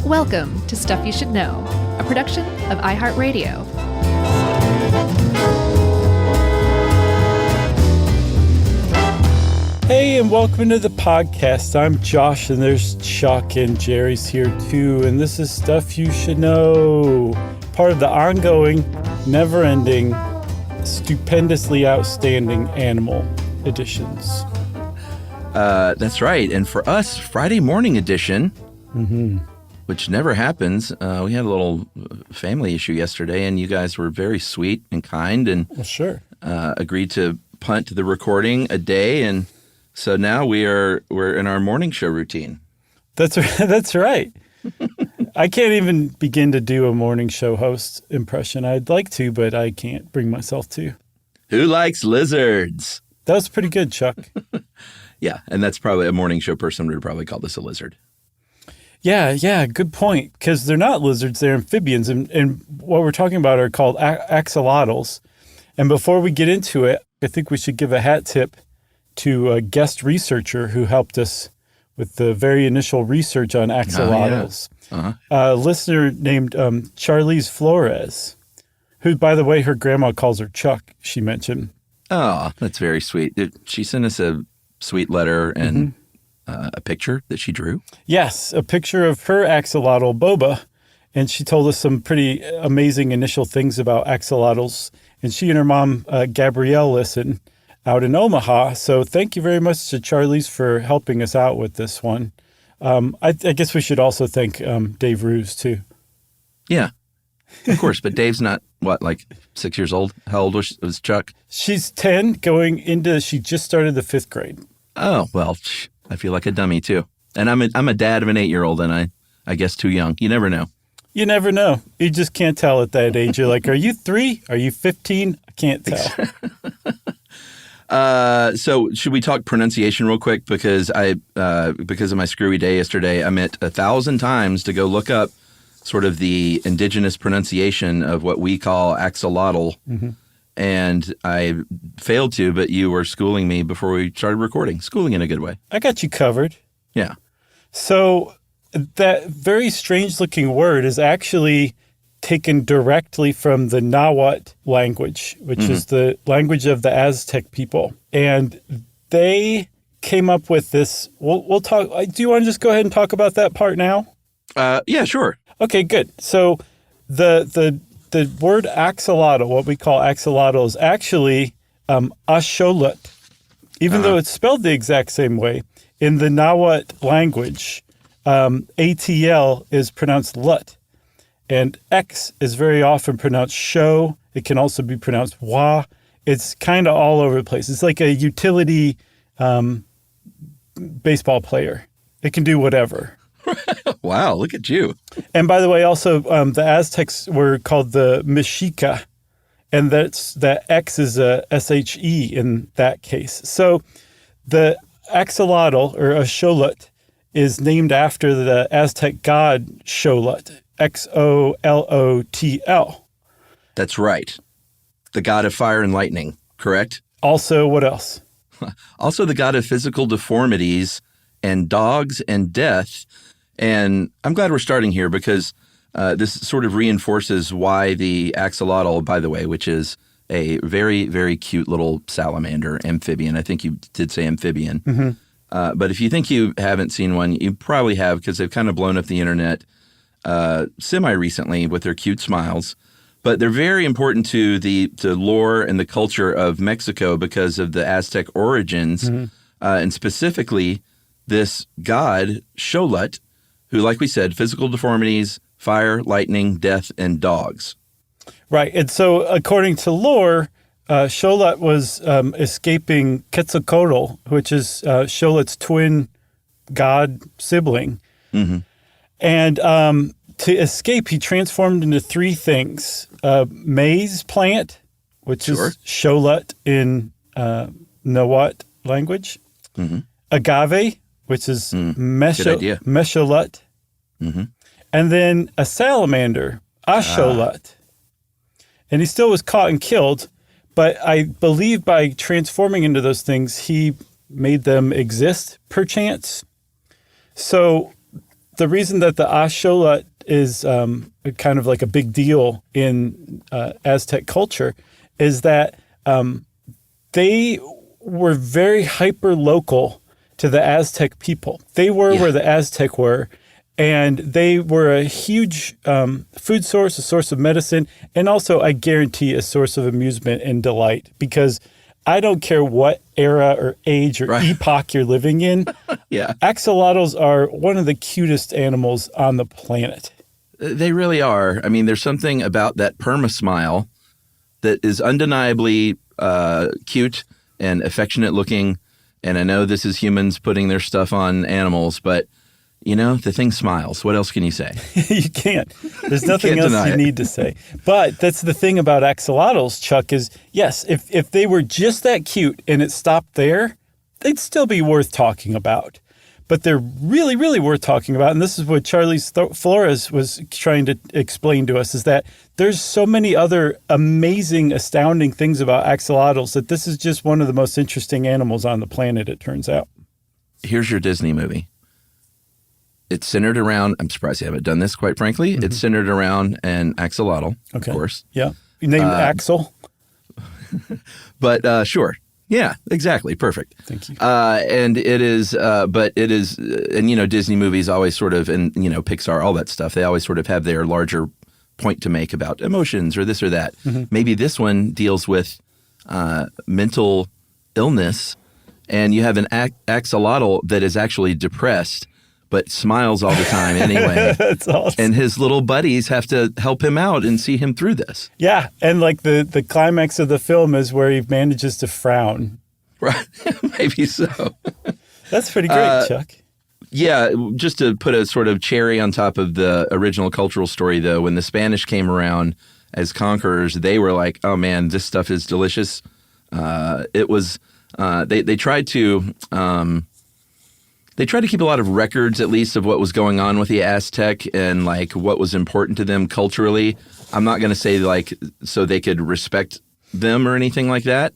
Welcome to Stuff You Should Know, a production of iHeartRadio. Hey, and welcome to the podcast. I'm Josh, and there's Chuck, and Jerry's here too. And this is Stuff You Should Know, part of the ongoing, never-ending, stupendously outstanding animal editions. That's right. And for us, Friday morning edition, which never happens. We had a little family issue yesterday, and you guys were very sweet and kind and agreed to punt the recording a day. And so now we're in our morning show routine. That's right. I can't even begin to do a morning show host impression. I'd like to, but I can't bring myself to. Who likes lizards? That was pretty good, Chuck. Yeah, and that's probably a morning show person would probably call this a lizard. Yeah, good point. Because they're not lizards, they're amphibians. And what we're talking about are called axolotls. And before we get into it, I think we should give a hat tip to a guest researcher who helped us with the very initial research on axolotls. A listener named Charlize Flores, who, by the way, her grandma calls her Chuck, she mentioned. Oh, that's very sweet. She sent us a sweet letter and a picture that she drew. Yes, a picture of her axolotl, Boba. And she told us some pretty amazing initial things about axolotls. And she and her mom, Gabrielle, listen out in Omaha. So thank you very much to Charlize for helping us out with this one. I guess we should also thank Dave Roos, too. Yeah, of course. But Dave's not, like 6 years old? How old was Chuck? She's 10, she just started the 5th grade. Oh, well, I feel like a dummy, too. And I'm a dad of an 8-year-old, and I guess too young. You never know. You never know. You just can't tell at that age. You're like, are you 3? Are you 15? I can't tell. So should we talk pronunciation real quick? Because of my screwy day yesterday, I meant 1,000 times to go look up sort of the indigenous pronunciation of what we call axolotl. And I failed to, but you were schooling me before we started recording. Schooling in a good way. I got you covered. Yeah. So that very strange-looking word is actually taken directly from the Nahuatl language, which is the language of the Aztec people. And they came up with this. We'll talk. Do you want to just go ahead and talk about that part now? Yeah, sure. Okay, good. So the word axolotl, what we call axolotl, is actually Axolotl, even though it's spelled the exact same way. In the Nahuatl language, ATL is pronounced lut, and X is very often pronounced show. It can also be pronounced wa. It's kind of all over the place. It's like a utility baseball player. It can do whatever. Wow, look at you. And by the way, also, the Aztecs were called the Mexica, and that X is a SHE in that case. So the axolotl, or Axolotl, is named after the Aztec god Xolotl, Xolotl. That's right. The god of fire and lightning, correct? Also, what else? Also the god of physical deformities and dogs and death. And I'm glad we're starting here because this sort of reinforces why the axolotl, by the way, which is a very, very cute little salamander amphibian. I think you did say amphibian. But if you think you haven't seen one, you probably have because they've kind of blown up the internet semi-recently with their cute smiles. But they're very important to the lore and the culture of Mexico because of the Aztec origins. And specifically, this god, Xolotl, who, like we said, physical deformities, fire, lightning, death, and dogs. Right. And so according to lore, Xolotl was escaping Quetzalcoatl, which is Xolotl's twin god sibling. And to escape, he transformed into 3 things. Maize plant, which is Xolotl in Nahuatl language. Agave, which is Mexolotl. And then a salamander, Axolotl. And he still was caught and killed, but I believe by transforming into those things, he made them exist, perchance. So the reason that the Axolotl is kind of like a big deal in Aztec culture is that they were very hyper local to the Aztec people. They were where the Aztec were, and they were a huge food source, a source of medicine, and also, I guarantee, a source of amusement and delight, because I don't care what era or age or epoch you're living in. Axolotls are one of the cutest animals on the planet. They really are. I mean, there's something about that perma-smile that is undeniably cute and affectionate looking. And I know this is humans putting their stuff on animals, but, you know, the thing smiles. What else can you say? You can't. There's nothing else you need to say. But that's the thing about axolotls, Chuck, is, yes, if they were just that cute and it stopped there, they'd still be worth talking about. But they're really, really worth talking about. And this is what Charles Flores was trying to explain to us, is that there's so many other amazing, astounding things about axolotls that this is just one of the most interesting animals on the planet, it turns out. Here's your Disney movie. It's centered around, I'm surprised you haven't done this, quite frankly. It's centered around an axolotl, of course. Yeah. Named Axel. But sure. Yeah, exactly. Perfect. Thank you. And it is, and, you know, Disney movies always sort of, and, you know, Pixar, all that stuff, they always sort of have their larger point to make about emotions or this or that. Maybe this one deals with mental illness, and you have an axolotl that is actually depressed, but smiles all the time anyway. That's awesome. And his little buddies have to help him out and see him through this. Yeah, and like the climax of the film is where he manages to frown. Right, maybe so. That's pretty great, Chuck. Yeah, just to put a sort of cherry on top of the original cultural story, though, when the Spanish came around as conquerors, they were like, oh man, this stuff is delicious. It was, they tried to... They tried to keep a lot of records, at least, of what was going on with the Aztec and like what was important to them culturally. I'm not going to say like so they could respect them or anything like that,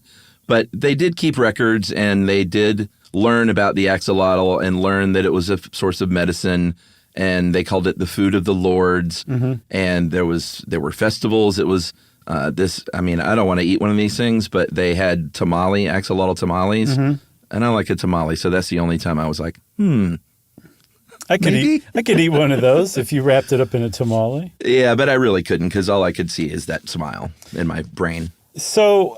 but they did keep records and they did learn about the axolotl and learn that it was a source of medicine, and they called it the food of the lords. And there were festivals. It was this. I mean, I don't want to eat one of these things, but they had axolotl tamales. And I like a tamale, so that's the only time I was like, I could eat one of those if you wrapped it up in a tamale. Yeah, but I really couldn't, because all I could see is that smile in my brain. So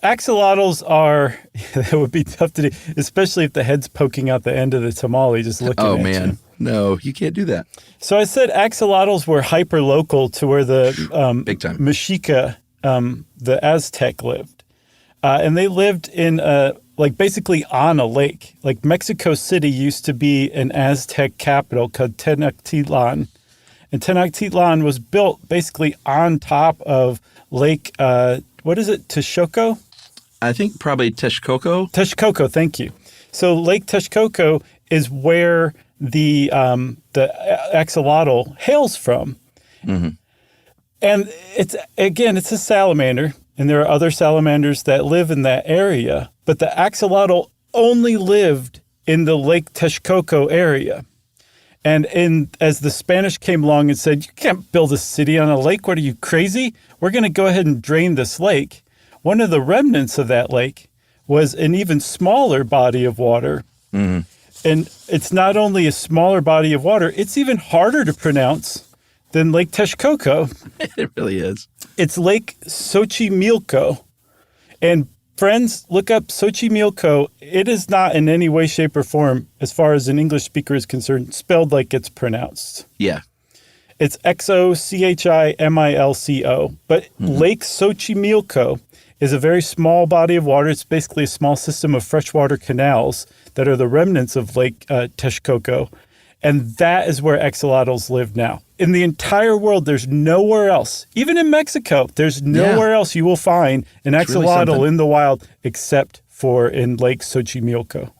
axolotls are, that would be tough to do, especially if the head's poking out the end of the tamale just looking at you. Oh, man. No, you can't do that. So I said axolotls were hyper-local to where the Big time. Mexica, the Aztec lived. And they lived in like basically on a lake. Like Mexico City used to be an Aztec capital called Tenochtitlan. And Tenochtitlan was built basically on top of Lake, what is it, Texcoco? I think probably Texcoco. Texcoco, thank you. So Lake Texcoco is where the axolotl hails from. And it's a salamander. And there are other salamanders that live in that area. But the axolotl only lived in the Lake Texcoco area. And as the Spanish came along and said, you can't build a city on a lake. What are you, crazy? We're going to go ahead and drain this lake. One of the remnants of that lake was an even smaller body of water. And it's not only a smaller body of water, it's even harder to pronounce than Lake Texcoco. It really is. It's Lake Xochimilco. And friends, look up Xochimilco. It is not in any way, shape, or form, as far as an English speaker is concerned, spelled like it's pronounced. Yeah. It's Xochimilco. But Lake Xochimilco is a very small body of water. It's basically a small system of freshwater canals that are the remnants of Lake Texcoco. And that is where axolotls live now. In the entire world, there's nowhere else, even in Mexico, there's nowhere else you will find an axolotl in the wild except for in Lake Xochimilco.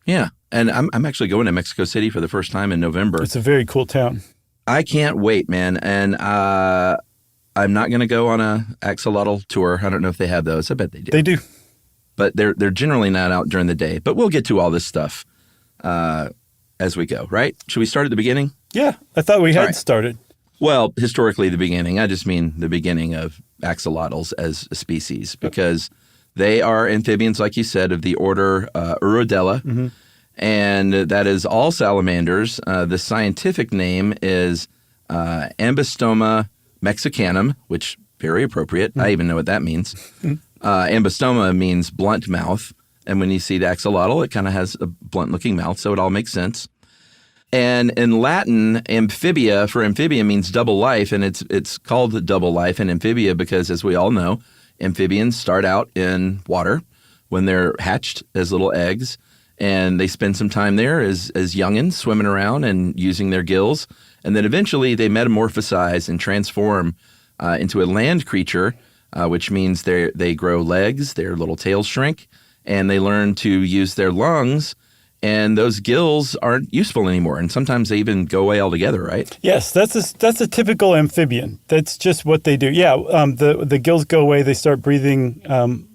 Yeah. And I'm actually going to Mexico City for the first time in November. It's a very cool town. I can't wait, man. And I'm not going to go on a axolotl tour. I don't know if they have those. I bet they do. They do. But they're generally not out during the day. But we'll get to all this stuff as we go, right? Should we start at the beginning? Yeah, I thought we had right. started. Well, historically, the beginning. I just mean the beginning of axolotls as a species, because they are amphibians, like you said, of the order Urodela, and that is all salamanders. The scientific name is Ambystoma mexicanum, which very appropriate. I even know what that means. Ambystoma means blunt mouth, and when you see the axolotl, it kind of has a blunt-looking mouth, so it all makes sense. And in Latin, amphibia for amphibia means double life, and it's called double life in amphibia because, as we all know, amphibians start out in water when they're hatched as little eggs, and they spend some time there as youngins swimming around and using their gills, and then eventually they metamorphosize and transform into a land creature, which means they grow legs, their little tails shrink, and they learn to use their lungs. And those gills aren't useful anymore, and sometimes they even go away altogether, right? Yes, that's a typical amphibian. That's just what they do. Yeah, the gills go away. They start breathing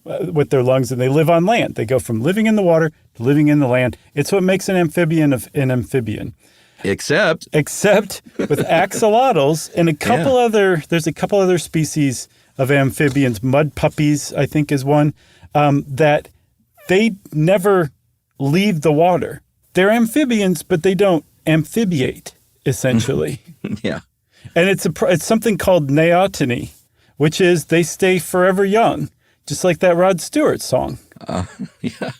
with their lungs, and they live on land. They go from living in the water to living in the land. It's what makes an amphibian an amphibian. Except with axolotls and there's a couple other species of amphibians. Mud puppies, I think, is one that they never leave the water. They're amphibians, but they don't amphibiate, essentially. Yeah. And it's something called Neoteny, which is they stay forever young, just like that Rod Stewart song. Yeah.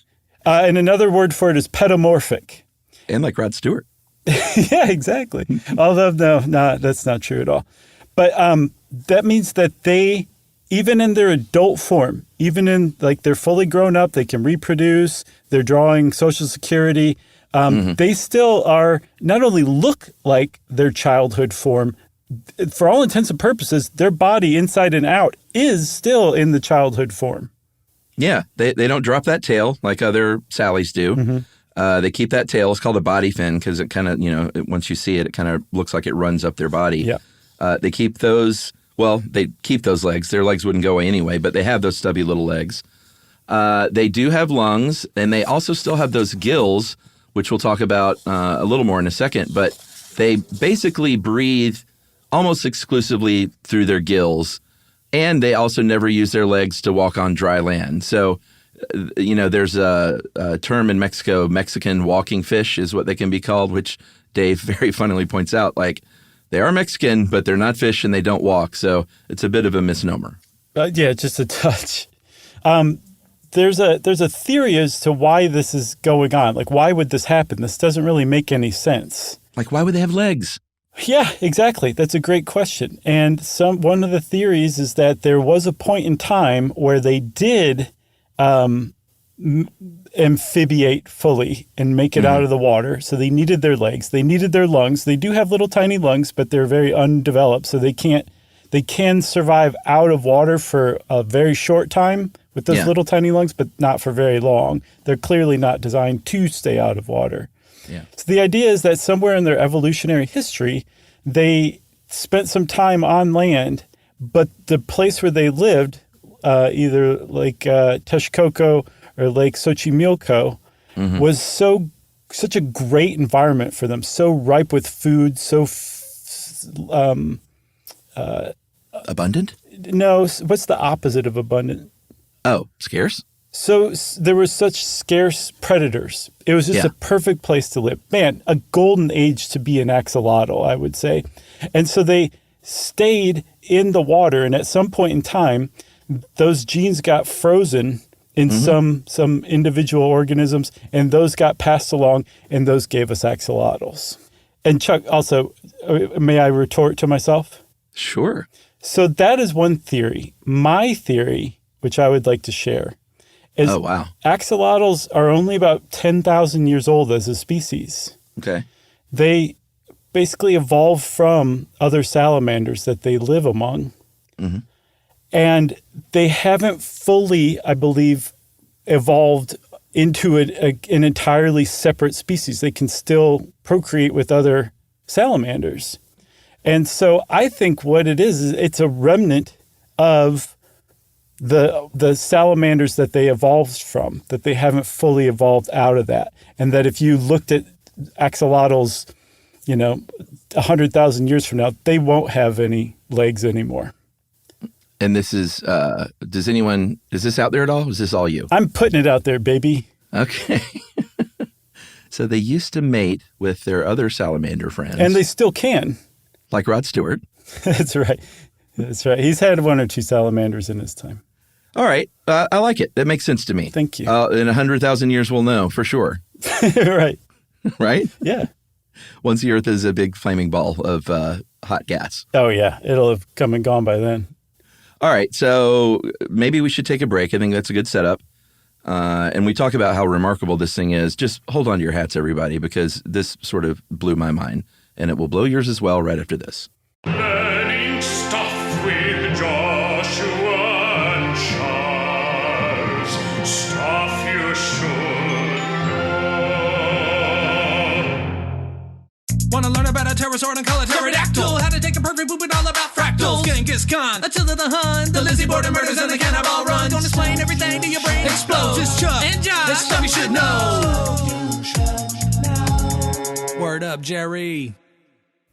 And another word for it is pedomorphic. And like Rod Stewart. Yeah, exactly. Although, no, that's not true at all. But that means that they, even in their adult form, even in like they're fully grown up, they can reproduce, they're drawing Social Security, they still are not only look like their childhood form, for all intents and purposes, their body inside and out is still in the childhood form. Yeah, they don't drop that tail like other Sallies do. They keep that tail. It's called a body fin because it kind of, once you see it, it kind of looks like it runs up their body. Yeah. They keep those. Well, they keep those legs. Their legs wouldn't go away anyway, but they have those stubby little legs. They do have lungs, and they also still have those gills, which we'll talk about a little more in a second. But they basically breathe almost exclusively through their gills, and they also never use their legs to walk on dry land. So, there's a term in Mexico, Mexican walking fish is what they can be called, which Dave very funnily points out, like, they are Mexican, but they're not fish and they don't walk. So it's a bit of a misnomer. Yeah, just a touch. There's a theory as to why this is going on. Like, why would this happen? This doesn't really make any sense. Like, why would they have legs? Yeah, exactly. That's a great question. And one of the theories is that there was a point in time where they did amphibiate fully and make it out of the water. So they needed their legs. They needed their lungs. They do have little tiny lungs, but they're very undeveloped. So they can survive out of water for a very short time with those little tiny lungs, but not for very long. They're clearly not designed to stay out of water. Yeah. So the idea is that somewhere in their evolutionary history, they spent some time on land, but the place where they lived, either Lake Texcoco or Lake Xochimilco, was such a great environment for them, so ripe with food, so abundant? No, what's the opposite of abundant? Oh, scarce? So there were such scarce predators. It was just a perfect place to live. Man, a golden age to be an axolotl, I would say. And so they stayed in the water, and at some point in time, those genes got frozen in some individual organisms, and those got passed along, and those gave us axolotls. And Chuck, also, may I retort to myself? Sure. So that is one theory. My theory, which I would like to share, is axolotls are only about 10,000 years old as a species. Okay. They basically evolved from other salamanders that they live among. And they haven't fully, I believe, evolved into an entirely separate species. They can still procreate with other salamanders. And so I think what it is it's a remnant of the salamanders that they evolved from, that they haven't fully evolved out of that. And that if you looked at axolotls 100,000 years from now, they won't have any legs anymore. And this is, is this out there at all? Is this all you? I'm putting it out there, baby. Okay. So they used to mate with their other salamander friends. And they still can. Like Rod Stewart. That's right. That's right. He's had 1 or 2 salamanders in his time. All right. I like it. That makes sense to me. Thank you. In 100,000 years, we'll know for sure. Right. Right? Yeah. Once the Earth is a big flaming ball of hot gas. Oh, yeah. It'll have come and gone by then. All right. So maybe we should take a break. I think that's a good setup. And we talk about how remarkable this thing is. Just hold on to your hats, everybody, because this sort of blew my mind. And it will blow yours as well right after this. Learning stuff with Joshua and Charles. Stuff you should know. Wanna learn about a pterosaur and call it pterodactyl? How to take a perfect poop and all about fractals. Genghis Khan, Attila the Hun, the Lizzie Borden murders and the cannibal runs. Don't explain everything to your brain explodes. It's Chuck and Josh. It's stuff you should know. Word up, Jerry.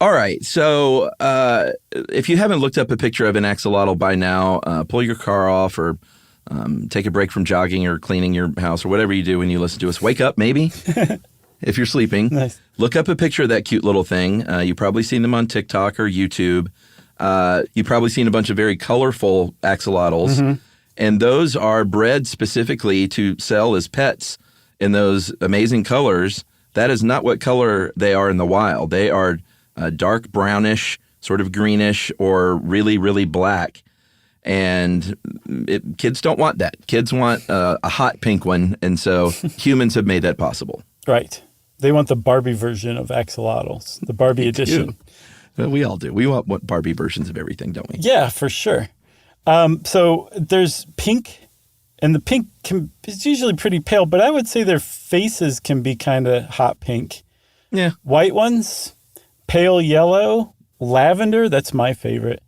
All right. So if you haven't looked up a picture of an axolotl by now, pull your car off or take a break from jogging or cleaning your house or whatever you do when you listen to us. Wake up, maybe, if you're sleeping. Nice. Look up a picture of that cute little thing. You've probably seen them on TikTok or YouTube. You've probably seen a bunch of very colorful axolotls. Mm-hmm. And those are bred specifically to sell as pets in those amazing colors. That is not what color they are in the wild. They are dark brownish, sort of greenish, or really, really black. And kids don't want that. Kids want a hot pink one. And so humans have made that possible. Right. They want the Barbie version of axolotls, the Barbie edition. Well, we all do. We want Barbie versions of everything, don't we? Yeah, for sure. So there's pink, and the pink is usually pretty pale, but I would say their faces can be kind of hot pink. Yeah. White ones, pale yellow, lavender, that's my favorite.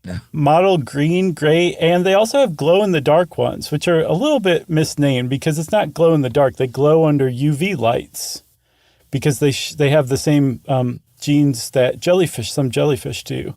Yeah. Mottled green, gray, and they also have glow-in-the-dark ones, which are a little bit misnamed because it's not glow-in-the-dark. They glow under UV lights because they have the same genes that some jellyfish do,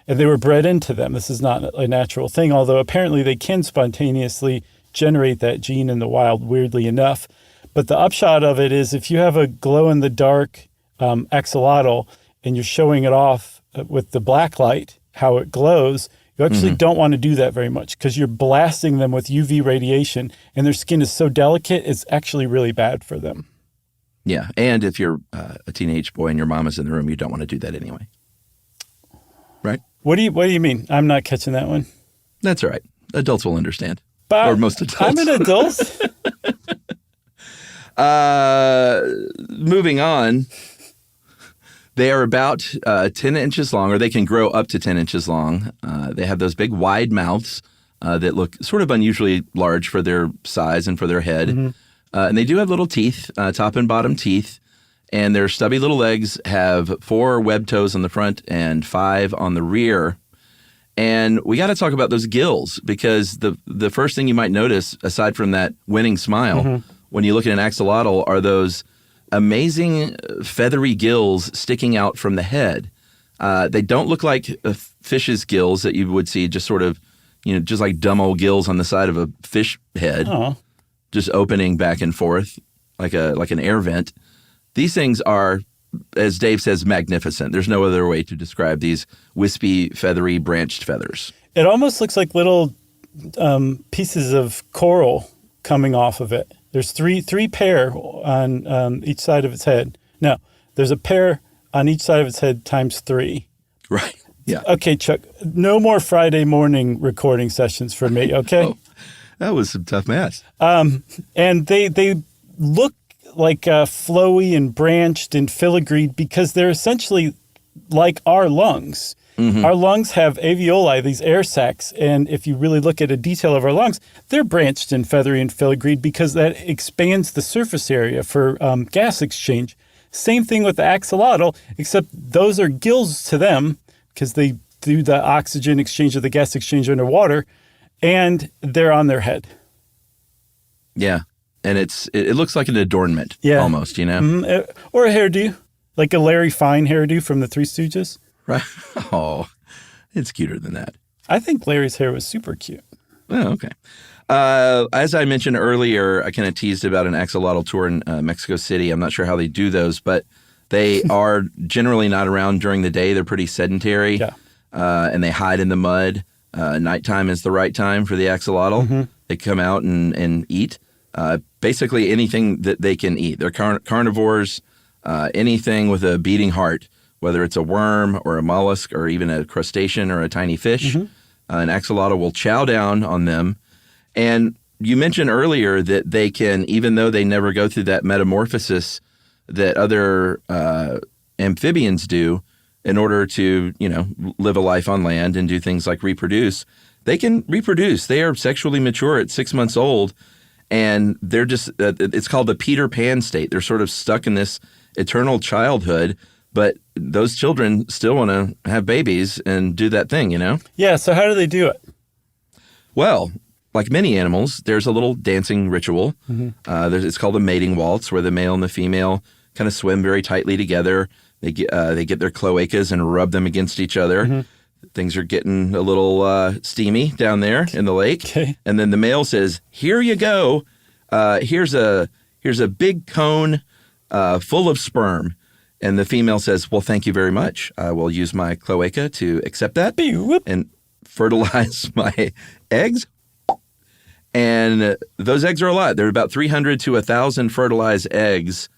and they were bred into them. This is not a natural thing, although apparently they can spontaneously generate that gene in the wild, weirdly enough. But the upshot of it is if you have a glow-in-the-dark axolotl and you're showing it off with the black light, how it glows, you actually don't want to do that very much because you're blasting them with UV radiation and their skin is so delicate, it's actually really bad for them. Yeah. And if you're a teenage boy and your mom is in the room, you don't want to do that anyway. Right? What do you mean? I'm not catching that one. That's all right. Adults will understand. But or most adults. I'm an adult. Moving on. They are about 10 inches long, or they can grow up to 10 inches long. They have those big wide mouths that look sort of unusually large for their size and for their head. Mm-hmm. And they do have little teeth, top and bottom teeth. And their stubby little legs have 4 webbed toes on the front and 5 on the rear. And we got to talk about those gills because the first thing you might notice, aside from that winning smile, when you look at an axolotl, are those amazing feathery gills sticking out from the head. They don't look like a fish's gills that you would see just sort of, just like dumb old gills on the side of a fish head, just opening back and forth like an air vent. These things are, as Dave says, magnificent. There's no other way to describe these wispy, feathery, branched feathers. It almost looks like little pieces of coral coming off of it. There's three pair on each side of its head. No, there's a pair on each side of its head times 3. Right. Yeah. Okay, Chuck, no more Friday morning recording sessions for me, okay? Oh, that was some tough math. And they look like flowy and branched and filigreed because they're essentially like our lungs. Mm-hmm. Our lungs have alveoli, these air sacs, and if you really look at a detail of our lungs, they're branched and feathery and filigreed because that expands the surface area for gas exchange. Same thing with the axolotl, except those are gills to them because they do the oxygen exchange or the gas exchange underwater, and they're on their head. Yeah, and it looks like an adornment almost, Mm-hmm. Or a hairdo. Like a Larry Fine hairdo from the Three Stooges. Right? Oh, it's cuter than that. I think Larry's hair was super cute. Oh, okay. As I mentioned earlier, I kind of teased about an axolotl tour in Mexico City. I'm not sure how they do those, but they are generally not around during the day. They're pretty sedentary, Yeah. And they hide in the mud. Nighttime is the right time for the axolotl. They come out and eat basically anything that they can eat. They're carnivores, anything with a beating heart, whether it's a worm or a mollusk or even a crustacean or a tiny fish. An axolotl will chow down on them. And you mentioned earlier that they can, even though they never go through that metamorphosis that other amphibians do in order to, live a life on land and do things like reproduce, they can reproduce. They are sexually mature at 6 months old, and they're just, it's called the Peter Pan state. They're sort of stuck in this eternal childhood, but those children still want to have babies and do that thing, Yeah, so how do they do it? Well, like many animals, there's a little dancing ritual. It's called a mating waltz, where the male and the female kind of swim very tightly together. They get their cloacas and rub them against each other. Things are getting a little steamy down there in the lake. Okay. And then the male says, "Here you go. Here's a big cone full of sperm." And the female says, "Well, thank you very much. I will use my cloaca to accept that and fertilize my eggs." And those eggs are a lot. There are about 300 to 1,000 fertilized eggs.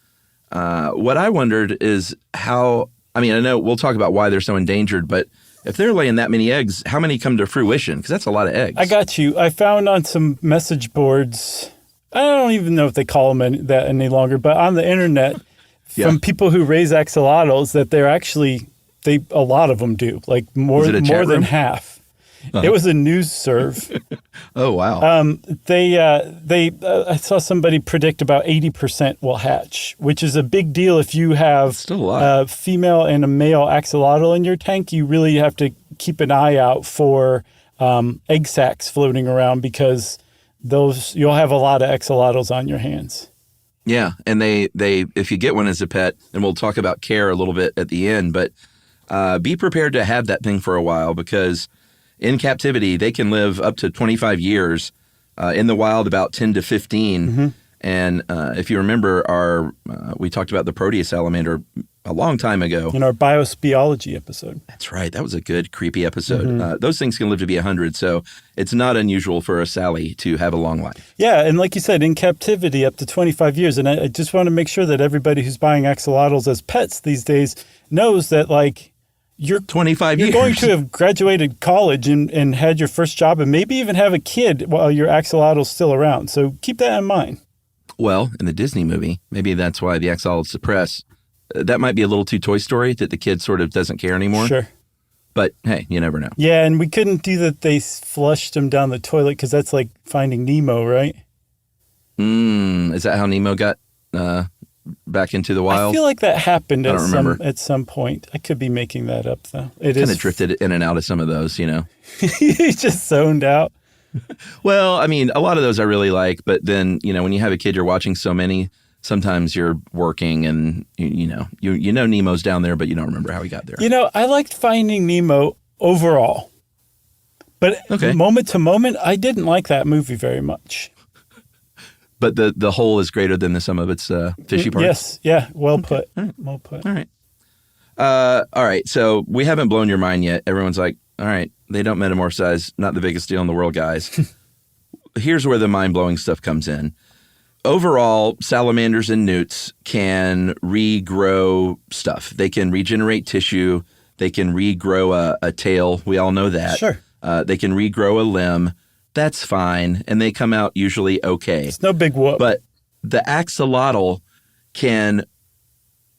What I wondered is how, I know we'll talk about why they're so endangered, but if they're laying that many eggs, how many come to fruition? Because that's a lot of eggs. I got you. I found on some message boards, I don't even know if they call them that any longer, but on the internet, from people who raise axolotls, that they're actually, a lot of them do, like more than half. It was a news serve. Oh, wow. I saw somebody predict about 80% will hatch, which is a big deal. If you have still a lot. A female and a male axolotl in your tank, you really have to keep an eye out for egg sacs floating around, because you'll have a lot of axolotls on your hands. Yeah, and they if you get one as a pet, and we'll talk about care a little bit at the end, but be prepared to have that thing for a while, because in captivity, they can live up to 25 years. In the wild, about 10 to 15. And if you remember, we talked about the Proteus salamander a long time ago. In our biospeology episode. That's right. That was a good, creepy episode. Those things can live to be 100, so it's not unusual for a Sally to have a long life. Yeah, and like you said, in captivity, up to 25 years. And I just want to make sure that everybody who's buying axolotls as pets these days knows that, you're 25 years. You're going to have graduated college and had your first job and maybe even have a kid while your axolotl's still around. So keep that in mind. Well, in the Disney movie, maybe that's why the axolotls suppress. That might be a little too Toy Story, that the kid sort of doesn't care anymore. Sure. But hey, you never know. Yeah, and we couldn't do that they flushed him down the toilet, because that's like Finding Nemo, right? Is that how Nemo got back into the wild? I feel like that happened at some point. I could be making that up, though. It kind of drifted in and out of some of those, He just zoned out. Well, a lot of those I really like, but then, when you have a kid, you're watching so many, sometimes you're working and, you know Nemo's down there, but you don't remember how he got there. I liked Finding Nemo overall. But moment to moment, I didn't like that movie very much. But the whole is greater than the sum of its fishy parts? Yes. Yeah. Well put. All right. Well put. All right. All right. So we haven't blown your mind yet. Everyone's like, all right, they don't metamorphosize. Not the biggest deal in the world, guys. Here's where the mind-blowing stuff comes in. Overall, salamanders and newts can regrow stuff. They can regenerate tissue. They can regrow a tail. We all know that. Sure. They can regrow a limb. That's fine. And they come out usually okay. It's no big whoop. But the axolotl can...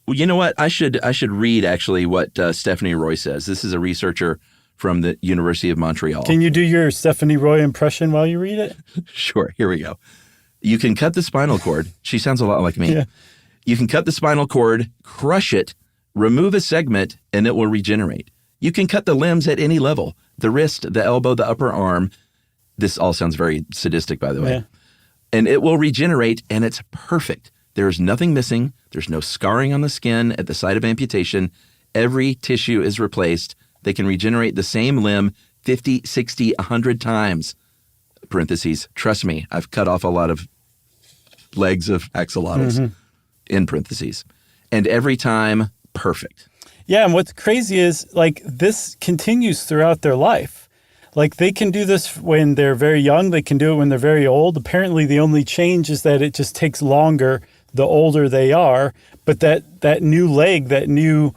Well, you know what? I should read actually what Stephanie Roy says. This is a researcher from the University of Montreal. Can you do your Stephanie Roy impression while you read it? Sure. Here we go. You can cut the spinal cord. She sounds a lot like me. Yeah. You can cut the spinal cord, crush it, remove a segment, and it will regenerate. You can cut the limbs at any level. The wrist, the elbow, the upper arm. This all sounds very sadistic, by the way. Yeah. And it will regenerate, and it's perfect. There's nothing missing. There's no scarring on the skin at the site of amputation. Every tissue is replaced. They can regenerate the same limb 50, 60, 100 times. Parentheses, trust me, I've cut off a lot of legs of axolotls, in parentheses. And every time, perfect. Yeah, and what's crazy is, like, this continues throughout their life. Like, they can do this when they're very young. They can do it when they're very old. Apparently, the only change is that it just takes longer the older they are. But that new leg, that new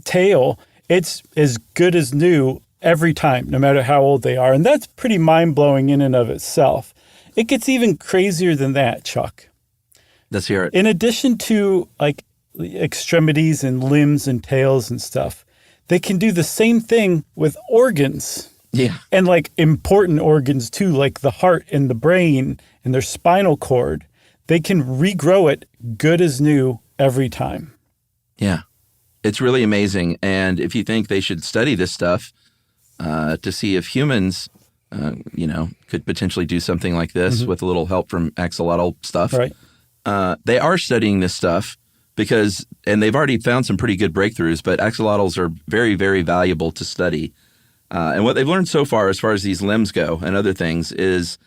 tail, it's as good as new every time, no matter how old they are. And that's pretty mind-blowing in and of itself. It gets even crazier than that, Chuck. Let's hear it. In addition to, like, extremities and limbs and tails and stuff, they can do the same thing with organs. Yeah. And, like, important organs too, like the heart and the brain and their spinal cord. They can regrow it good as new every time. Yeah. It's really amazing. And if you think they should study this stuff to see if humans, could potentially do something like this with a little help from axolotl stuff, Right. They are studying this stuff and they've already found some pretty good breakthroughs, but axolotls are very, very valuable to study. And what they've learned so far as these limbs go and other things is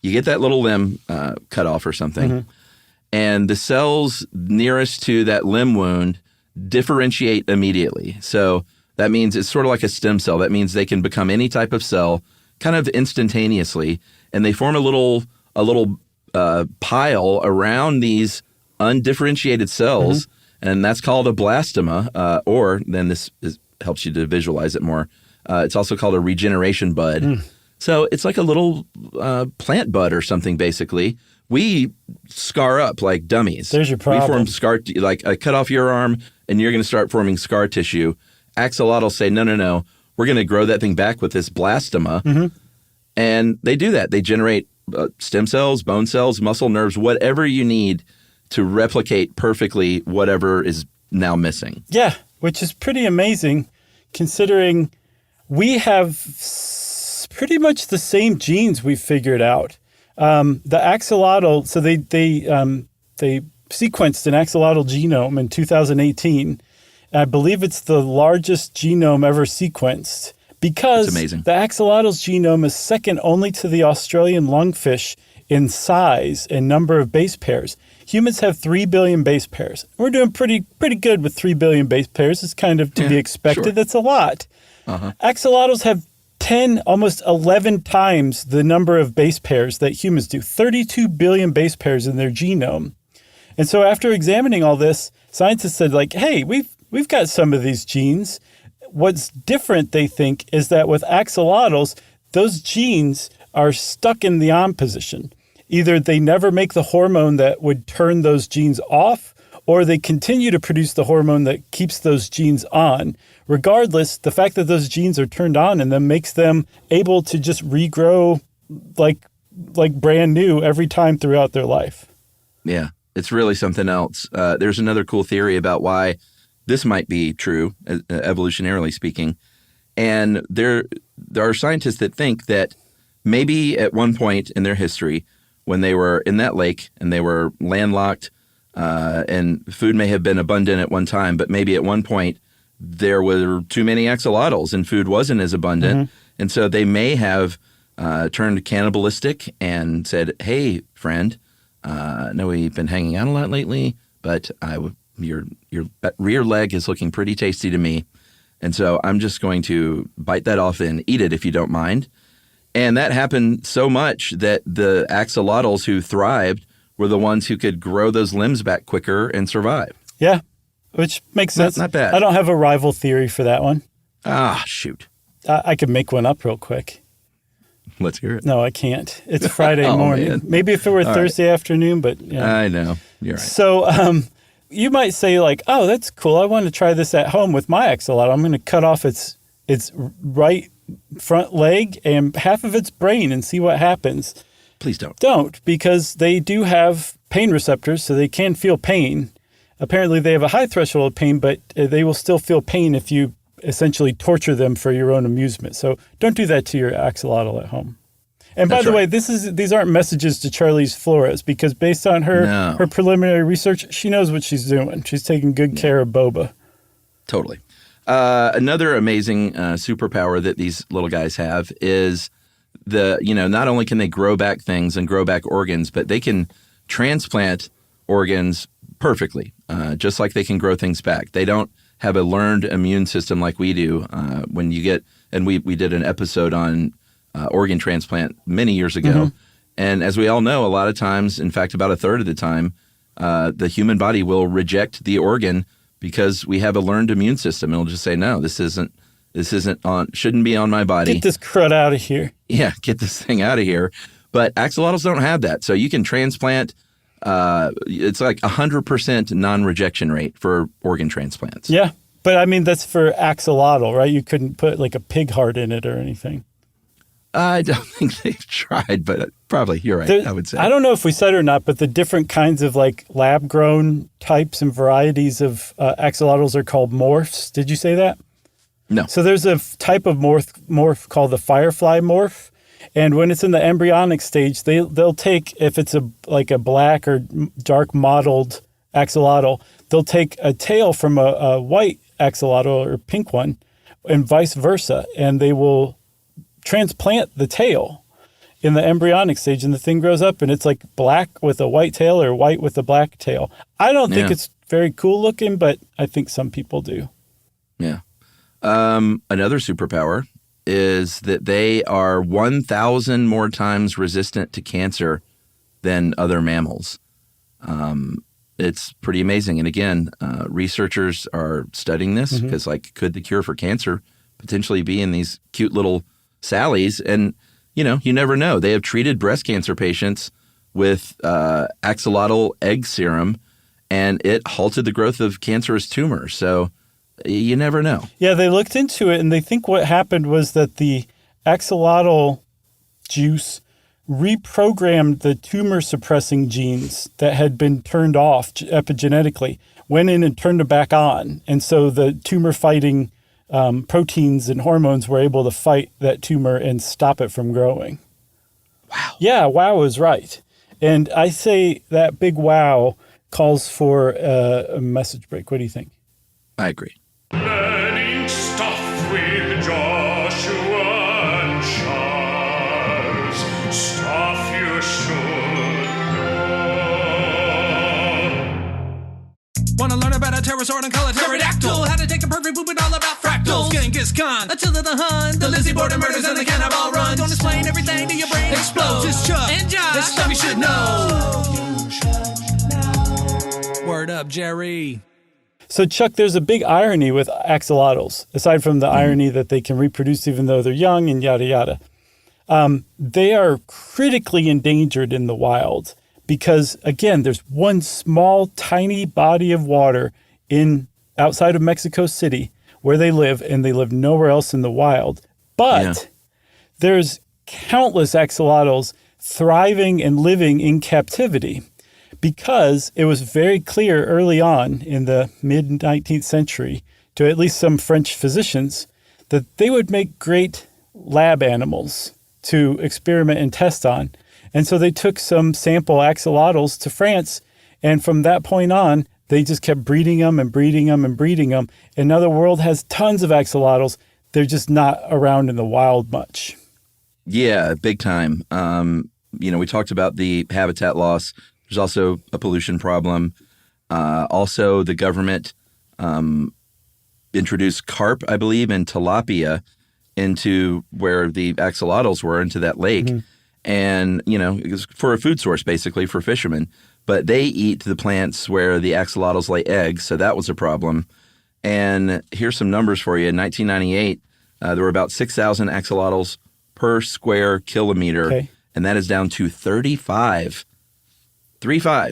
you get that little limb cut off or something, and the cells nearest to that limb wound differentiate immediately. So that means it's sort of like a stem cell. That means they can become any type of cell kind of instantaneously, and they form a little pile around these undifferentiated cells, and that's called a blastema, or then helps you to visualize it more. It's also called a regeneration bud. So it's like a little plant bud or something, basically. We scar up like dummies. There's your problem. We form scar, like I cut off your arm and you're going to start forming scar tissue. Axolotls say, no. We're going to grow that thing back with this blastema. And they do that. They generate stem cells, bone cells, muscle, nerves, whatever you need to replicate perfectly whatever is now missing. Yeah, which is pretty amazing considering we have pretty much the same genes we've figured out. The axolotl, so they sequenced an axolotl genome in 2018. I believe it's the largest genome ever sequenced because That's amazing. The axolotl's genome is second only to the Australian lungfish in size and number of base pairs. Humans have 3 billion base pairs. We're doing pretty good with 3 billion base pairs. It's kind of to be expected. Sure. That's a lot. Axolotls have 10, almost 11 times the number of base pairs that humans do. 32 billion base pairs in their genome. And so after examining all this, scientists said, like, hey, we've got some of these genes. What's different, they think, is that with axolotls, those genes are stuck in the on position. Either they never make the hormone that would turn those genes off, or they continue to produce the hormone that keeps those genes on. Regardless, the fact that those genes are turned on in them makes them able to just regrow like brand new every time throughout their life. Yeah. It's really something else. There's another cool theory about why this might be true, evolutionarily speaking. And there are scientists that think that maybe at one point in their history, when they were in that lake and they were landlocked, and food may have been abundant at one time, but maybe at one point there were too many axolotls and food wasn't as abundant. And so they may have turned cannibalistic and said, hey, friend, I know we've been hanging out a lot lately, but your rear leg is looking pretty tasty to me. And so I'm just going to bite that off and eat it if you don't mind. And that happened so much that the axolotls who thrived were the ones who could grow those limbs back quicker and survive. Yeah, which makes sense. Not bad. I don't have a rival theory for that one. Ah, shoot. I could make one up real quick. Let's hear it. No, I can't. It's Friday morning. Man. Maybe if it were Thursday afternoon, but yeah. I know. You're right. So you might say like, oh, that's cool. I want to try this at home with my axolotl. I'm going to cut off its right front leg and half of its brain and see what happens. Please don't. Don't, because they do have pain receptors, so they can feel pain. Apparently they have a high threshold of pain, but they will still feel pain if you essentially torture them for your own amusement. So don't do that to your axolotl at home. And by That's the way, right. these aren't messages to Charlize Flores, because based on her preliminary research, she knows what she's doing. She's taking good care of Boba. Totally. Another amazing superpower that these little guys have is not only can they grow back things and grow back organs, but they can transplant organs perfectly, just like they can grow things back. They don't have a learned immune system like we do. When you get, and we did an episode on organ transplant many years ago. And as we all know, a lot of times, in fact, about a third of the time, the human body will reject the organ because we have a learned immune system. It'll just say, no, this shouldn't be on my body. Get this crud out of here. Yeah, get this thing out of here. But axolotls don't have that. So you can transplant. It's like 100% non-rejection rate for organ transplants. Yeah. But I mean, that's for axolotl, right? You couldn't put like a pig heart in it or anything. I don't think they've tried, but probably you're right, I would say. I don't know if we said it or not, but the different kinds of like lab-grown types and varieties of axolotls are called morphs. Did you say that? No. So there's a type of morph called the firefly morph. And when it's in the embryonic stage, they'll take, if it's a black or dark mottled axolotl, they'll take a tail from a white axolotl or pink one and vice versa. And they will transplant the tail in the embryonic stage, and the thing grows up and it's like black with a white tail or white with a black tail. I don't think it's very cool looking, but I think some people do. Yeah. Another superpower is that they are 1,000 more times resistant to cancer than other mammals. It's pretty amazing. And again, researchers are studying this because, could the cure for cancer potentially be in these cute little Sallies? And, you never know. They have treated breast cancer patients with axolotl egg serum, and it halted the growth of cancerous tumors. So you never know. Yeah, they looked into it, and they think what happened was that the axolotl juice reprogrammed the tumor-suppressing genes that had been turned off epigenetically, went in and turned them back on. And so the tumor-fighting proteins and hormones were able to fight that tumor and stop it from growing. Wow. Yeah, wow is right. And I say that big wow calls for a message break. What do you think? I agree. Learning stuff with Joshua and Charles. Stuff you should know. Wanna learn about a pterosaur and color pterodactyl? How to take a perfect poop and all about fractals. Genghis Khan, Attila the Hun, the Lizzie Borden murders and the cannibal runs. Don't explain everything to your brain explodes. It's Chuck and Josh. This stuff you should know. Word up, Jerry. So, Chuck, there's a big irony with axolotls, aside from the irony that they can reproduce even though they're young and yada, yada. They are critically endangered in the wild because, again, there's one small, tiny body of water outside of Mexico City where they live, and they live nowhere else in the wild. But there's countless axolotls thriving and living in captivity, because it was very clear early on in the mid-19th century to at least some French physicians that they would make great lab animals to experiment and test on. And so they took some sample axolotls to France, and from that point on, they just kept breeding them and breeding them and breeding them. And now the world has tons of axolotls. They're just not around in the wild much. Yeah, big time. We talked about the habitat loss. There's also a pollution problem. Also, the government introduced carp, I believe, and tilapia into where the axolotls were, into that lake. And, it was for a food source, basically, for fishermen. But they eat the plants where the axolotls lay eggs, so that was a problem. And here's some numbers for you. In 1998, there were about 6,000 axolotls per square kilometer, and that is down to 35 per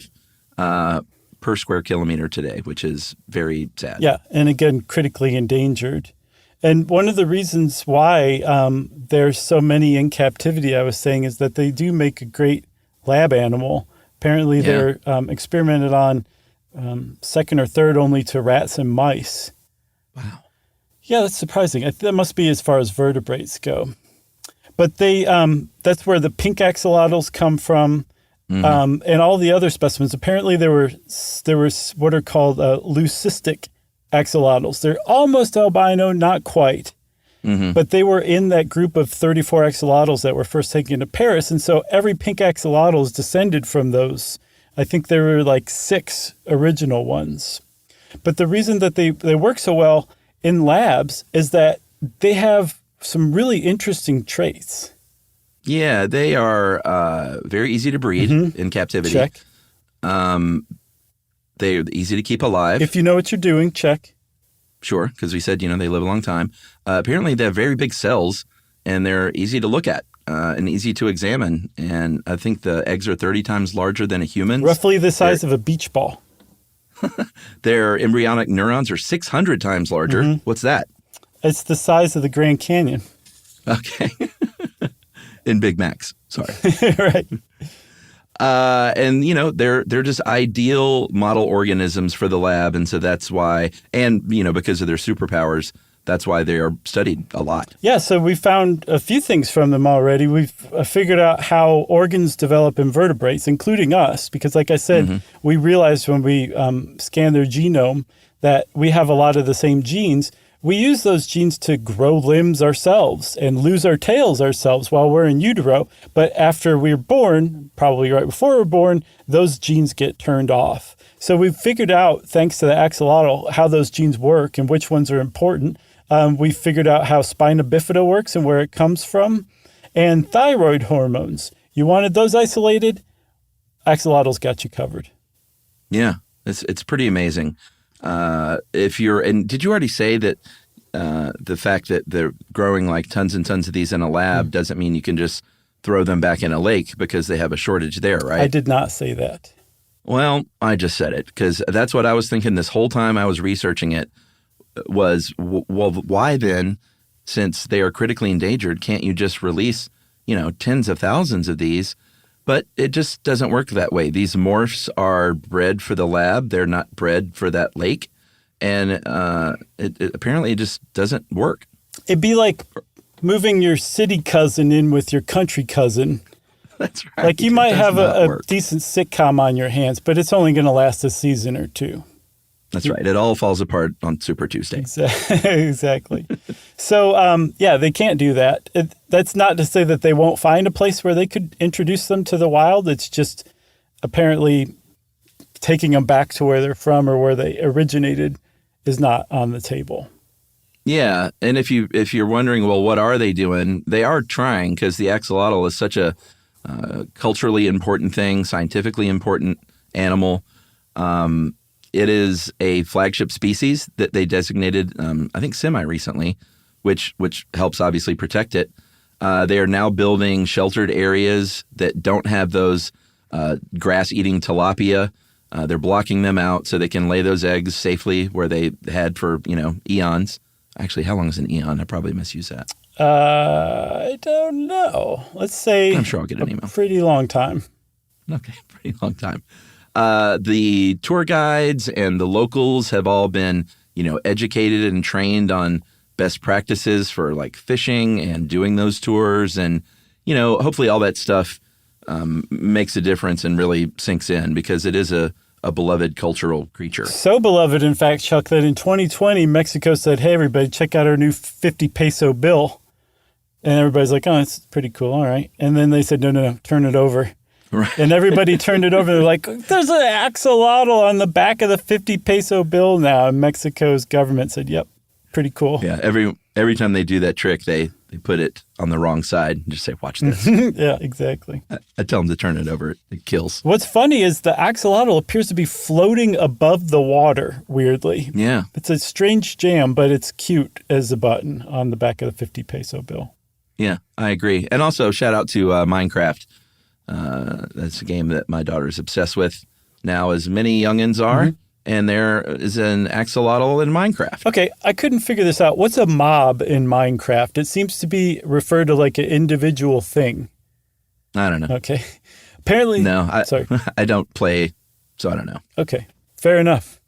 square kilometer today, which is very sad. Yeah, and again, critically endangered. And one of the reasons why there's so many in captivity, I was saying, is that they do make a great lab animal. Apparently they're experimented on second or third only to rats and mice. Wow. Yeah, that's surprising. That must be as far as vertebrates go. But they that's where the pink axolotls come from, and all the other specimens. Apparently, there were what are called leucistic axolotls. They're almost albino, not quite. But they were in that group of 34 axolotls that were first taken to Paris. And so every pink axolotl is descended from those. I think there were like 6 original ones. But the reason that they work so well in labs is that they have some really interesting traits. Yeah, they are very easy to breed in captivity. Check. They're easy to keep alive. If you know what you're doing, check. Sure, because we said, they live a long time. Apparently, they have very big cells, and they're easy to look at and easy to examine. And I think the eggs are 30 times larger than a human's. Roughly the size of a beach ball. Their embryonic neurons are 600 times larger. What's that? It's the size of the Grand Canyon. Okay. In Big Macs. Sorry. Right. And they're just ideal model organisms for the lab, and so that's why, and because of their superpowers, that's why they are studied a lot. Yeah, so we found a few things from them already. We've figured out how organs develop in vertebrates, including us, because like I said, we realized when we scanned their genome that we have a lot of the same genes. We use those genes to grow limbs ourselves and lose our tails ourselves while we're in utero. But after we're born, probably right before we're born, those genes get turned off. So we've figured out, thanks to the axolotl, how those genes work and which ones are important. We figured out how spina bifida works and where it comes from. And thyroid hormones. You wanted those isolated? Axolotls got you covered. Yeah, it's pretty amazing. Did you already say that the fact that they're growing like tons and tons of these in a lab doesn't mean you can just throw them back in a lake because they have a shortage there, right? I did not say that. Well, I just said it because that's what I was thinking this whole time I was researching it was, well, why then, since they are critically endangered, can't you just release, tens of thousands of these? But it just doesn't work that way. These morphs are bred for the lab. They're not bred for that lake. And it apparently just doesn't work. It'd be like moving your city cousin in with your country cousin. That's right. Like you might have a decent sitcom on your hands, but it's only going to last a season or two. That's right. It all falls apart on Super Tuesday. Exactly. So, they can't do that. That's not to say that they won't find a place where they could introduce them to the wild. It's just apparently taking them back to where they're from or where they originated is not on the table. Yeah. And if you're wondering, well, what are they doing? They are trying, because the axolotl is such a culturally important thing, scientifically important animal. It is a flagship species that they designated, I think, semi-recently, which helps obviously protect it. They are now building sheltered areas that don't have those grass-eating tilapia. They're blocking them out so they can lay those eggs safely where they had for, eons. Actually, how long is an eon? I probably misuse that. I don't know. Let's say I'm sure I'll get an email. Pretty long time. Okay, pretty long time. The tour guides and the locals have all been, educated and trained on best practices for like fishing and doing those tours. And, hopefully all that stuff makes a difference and really sinks in, because it is a beloved cultural creature. So beloved, in fact, Chuck, that in 2020, Mexico said, hey, everybody, check out our new 50 peso bill. And everybody's like, oh, it's pretty cool. All right. And then they said, no, turn it over. Right. And everybody turned it over. They're like, there's an axolotl on the back of the 50 peso bill now. And Mexico's government said, yep, pretty cool. Yeah, every time they do that trick, they put it on the wrong side and just say, watch this. Yeah, exactly. I tell them to turn it over. It kills. What's funny is the axolotl appears to be floating above the water, weirdly. Yeah. It's a strange jam, but it's cute as a button on the back of the 50 peso bill. Yeah, I agree. And also, shout out to Minecraft. That's a game that my daughter is obsessed with now, as many youngins are. Mm-hmm. And there is an axolotl in Minecraft. Okay, I couldn't figure this out. What's a mob in Minecraft? It seems to be referred to like an individual thing. I don't know. Okay. Apparently. No, I don't play, so I don't know. Okay, fair enough.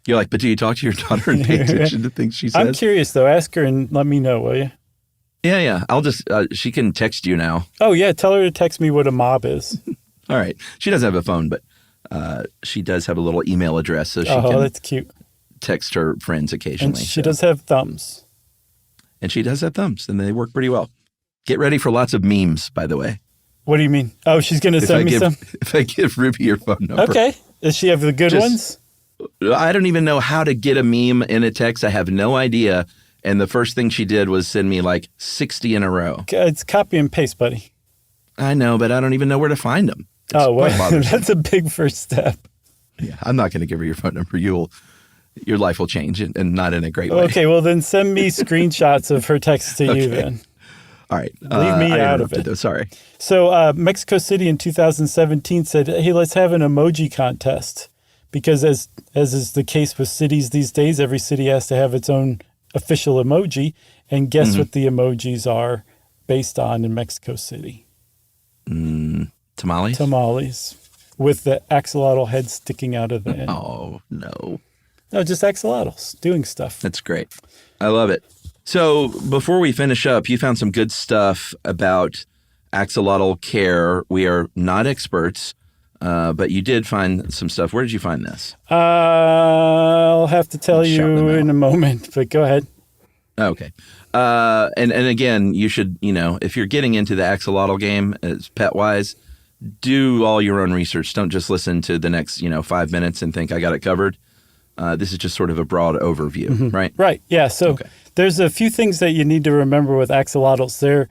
You're like, but do you talk to your daughter and pay attention to things she says? I'm curious, though. Ask her and let me know, will you? Yeah. I'll just, she can text you now. Oh, yeah. Tell her to text me what a mob is. All right. She doesn't have a phone, but she does have a little email address, so she can that's cute. text her friends occasionally. And she does have thumbs. And she does have thumbs, and they work pretty well. Get ready for lots of memes, by the way. What do you mean? Oh, she's going to send me some? If I give Ruby your phone number. Okay. Does she have the good ones? I don't even know how to get a meme in a text. I have no idea. And the first thing she did was send me like 60 in a row. It's copy and paste, buddy. I know, but I don't even know where to find them. It's well, quite bothersome. that's a big first step. Yeah, I'm not going to give her your phone number. Your life will change, and not in a great way. Okay, well then send me screenshots of her text to you then. All right. Leave me out of it. Though. Sorry. So Mexico City in 2017 said, hey, let's have an emoji contest. Because as is the case with cities these days, every city has to have its own official emoji. And guess what the emojis are based on in Mexico City? Tamales? Tamales. With the axolotl head sticking out of the end. Oh, no. No, just axolotls doing stuff. That's great. I love it. So before we finish up, you found some good stuff about axolotl care. We are not experts, but you did find some stuff. Where did you find this? I'll have to tell you in a moment, but go ahead. Okay. And again, you should, if you're getting into the axolotl game as pet-wise, do all your own research. Don't just listen to the next, 5 minutes and think I got it covered. This is just sort of a broad overview, right? Right. Yeah. So there's a few things that you need to remember with axolotls. They're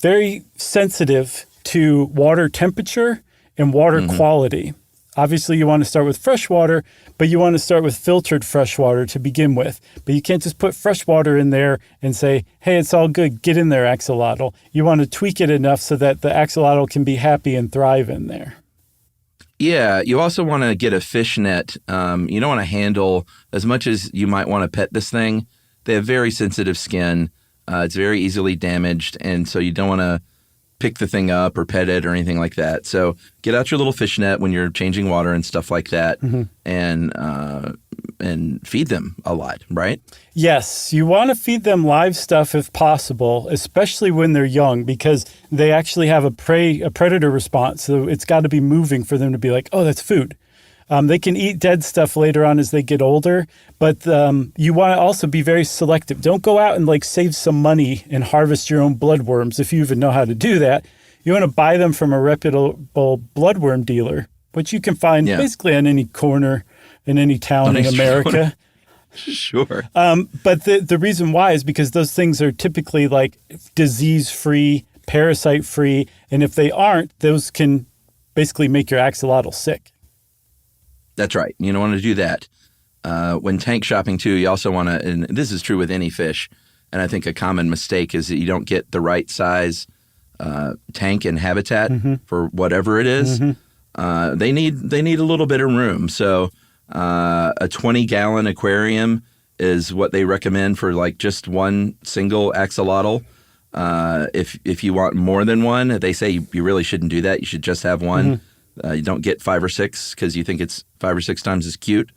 very sensitive to water temperature and water quality. Obviously, you want to start with fresh water, but you want to start with filtered fresh water to begin with. But you can't just put fresh water in there and say, hey, it's all good. Get in there, axolotl. You want to tweak it enough so that the axolotl can be happy and thrive in there. Yeah, you also want to get a fish net. You don't want to handle, as much as you might want to pet this thing, they have very sensitive skin. It's very easily damaged, and so you don't want to pick the thing up or pet it or anything like that. So get out your little fish net when you're changing water and stuff like that, and feed them a lot, right? Yes, you want to feed them live stuff if possible, especially when they're young, because they actually have a predator response. So it's got to be moving for them to be like, oh, that's food. They can eat dead stuff later on as they get older, but you want to also be very selective. Don't go out and save some money and harvest your own bloodworms if you even know how to do that. You want to buy them from a reputable bloodworm dealer, which you can find basically on any corner in any town in America. Sure. But the reason why is because those things are typically disease-free, parasite-free, and if they aren't, those can basically make your axolotl sick. That's right. You don't want to do that. When tank shopping, too, you also want to, and this is true with any fish, and I think a common mistake is that you don't get the right size tank and habitat for whatever it is. They need a little bit of room. So a 20-gallon aquarium is what they recommend for just one single axolotl. If you want more than one, they say you really shouldn't do that. You should just have one. You don't get 5 or 6 because you think it's 5 or 6 times as cute.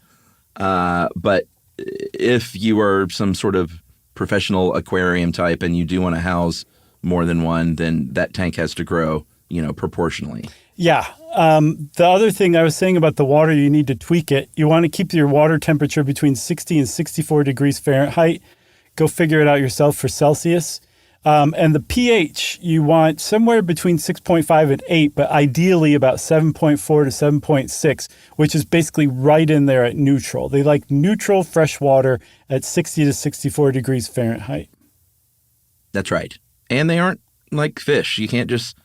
But if you are some sort of professional aquarium type and you do want to house more than one, then that tank has to grow, proportionally. Yeah. The other thing I was saying about the water, you need to tweak it. You want to keep your water temperature between 60 and 64 degrees Fahrenheit. Go figure it out yourself for Celsius. And the pH, you want somewhere between 6.5 and 8, but ideally about 7.4 to 7.6, which is basically right in there at neutral. They like neutral fresh water at 60 to 64 degrees Fahrenheit. That's right. And they aren't like fish. You can't just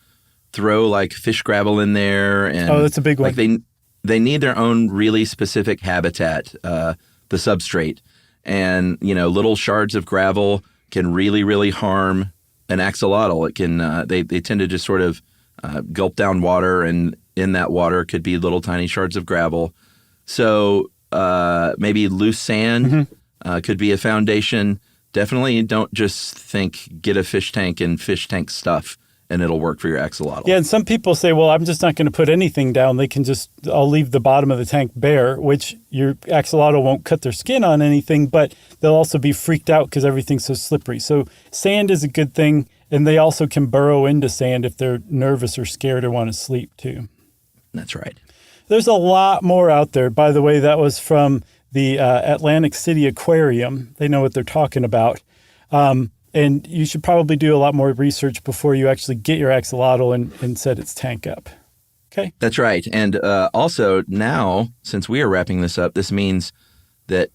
throw fish gravel in there. And that's a big one. They need their own really specific habitat, the substrate. And, little shards of gravel can really, really harm an axolotl. It can they tend to just sort of gulp down water, and in that water could be little tiny shards of gravel. So maybe loose sand could be a foundation. Definitely don't just think get a fish tank and fish tank stuff and it'll work for your axolotl. Yeah, and some people say, well, I'm just not going to put anything down. I'll leave the bottom of the tank bare, which your axolotl won't cut their skin on anything, but they'll also be freaked out because everything's so slippery. So sand is a good thing, and they also can burrow into sand if they're nervous or scared or want to sleep too. That's right. There's a lot more out there. By the way, that was from the Atlantic City Aquarium. They know what they're talking about. And you should probably do a lot more research before you actually get your axolotl and set its tank up. Okay? That's right. And also now, since we are wrapping this up, this means that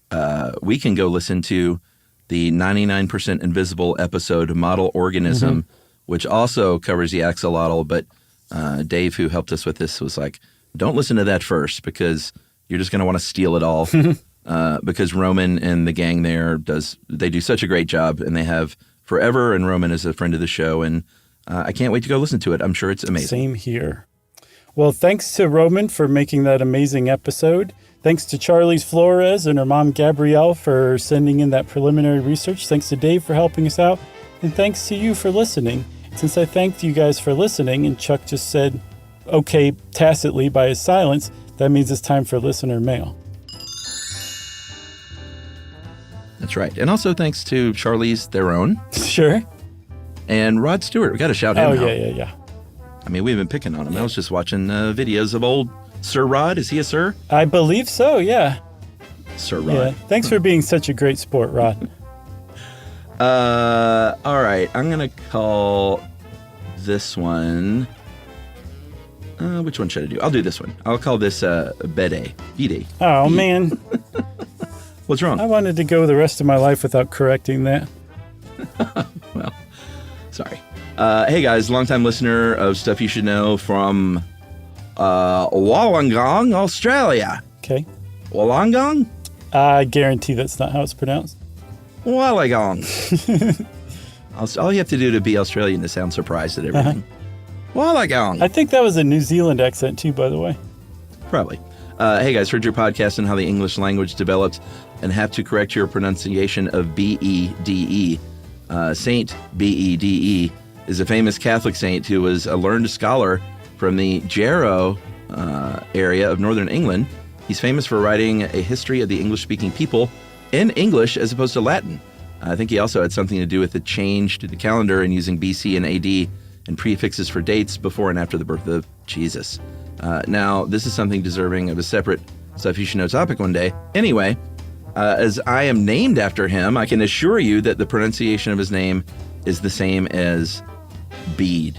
we can go listen to the 99% Invisible episode, Model Organism, which also covers the axolotl. But Dave, who helped us with this, was like, don't listen to that first because you're just going to want to steal it all. Because Roman and the gang there they do such a great job, and they have forever, and Roman is a friend of the show, and I can't wait to go listen to it. I'm sure it's amazing. Same here. Well, thanks to Roman for making that amazing episode. Thanks to Charlize Flores and her mom, Gabrielle, for sending in that preliminary research. Thanks to Dave for helping us out. And thanks to you for listening. Since I thanked you guys for listening, and Chuck just said, okay, tacitly by his silence, that means it's time for listener mail. That's right. And also thanks to Charlize Theron. Sure. And Rod Stewart. We got to shout him out. Yeah. I mean, we've been picking on him. I was just watching videos of old Sir Rod. Is he a sir? I believe so, yeah. Sir Rod. Yeah. Thanks for being such a great sport, Rod. All right. I'm going to call this one. Which one should I do? I'll do this one. I'll call this Bede. Oh, man. What's wrong? I wanted to go the rest of my life without correcting that. Well, sorry. Hey, guys, longtime listener of Stuff You Should Know from Wollongong, Australia. Okay. Wollongong? I guarantee that's not how it's pronounced. Wollongong. All you have to do to be Australian is sound surprised at everything. Wollongong. I think that was a New Zealand accent, too, by the way. Probably. Hey, guys, heard your podcast and how the English language developed and have to correct your pronunciation of B-E-D-E. Saint B-E-D-E is a famous Catholic saint who was a learned scholar from the Jarrow area of northern England. He's famous for writing a history of the English-speaking people in English as opposed to Latin. I think he also had something to do with the change to the calendar and using BC and AD and prefixes for dates before and after the birth of Jesus. Now, this is something deserving of a separate Stuff You Should Know topic one day. Anyway, as I am named after him, I can assure you that the pronunciation of his name is the same as Bede.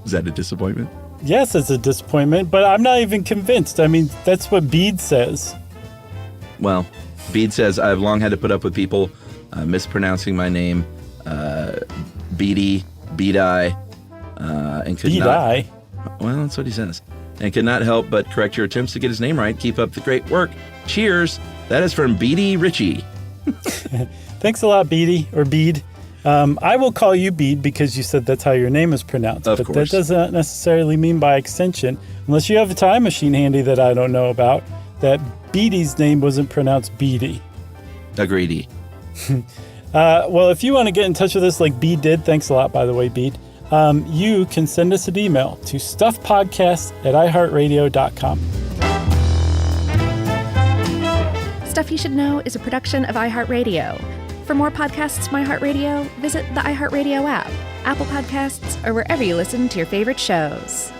Is that a disappointment? Yes, it's a disappointment, but I'm not even convinced. I mean, that's what Bede says. Well, Bede says, I've long had to put up with people mispronouncing my name, Bede, Bede, and could not... Well, that's what he says. And could not help but correct your attempts to get his name right. Keep up the great work. Cheers. That is from Bede Ritchie. Thanks a lot, Bede, or Bede. I will call you Bede because you said that's how your name is pronounced. Of but course. That doesn't necessarily mean by extension, unless you have a time machine handy that I don't know about, that Bede's name wasn't pronounced Bede. Agreedy. Well, if you want to get in touch with us like Bede did, thanks a lot, by the way, Bede, you can send us an email to stuffpodcast@iheartradio.com. Stuff You Should Know is a production of iHeartRadio. For more podcasts from iHeartRadio, visit the iHeartRadio app, Apple Podcasts, or wherever you listen to your favorite shows.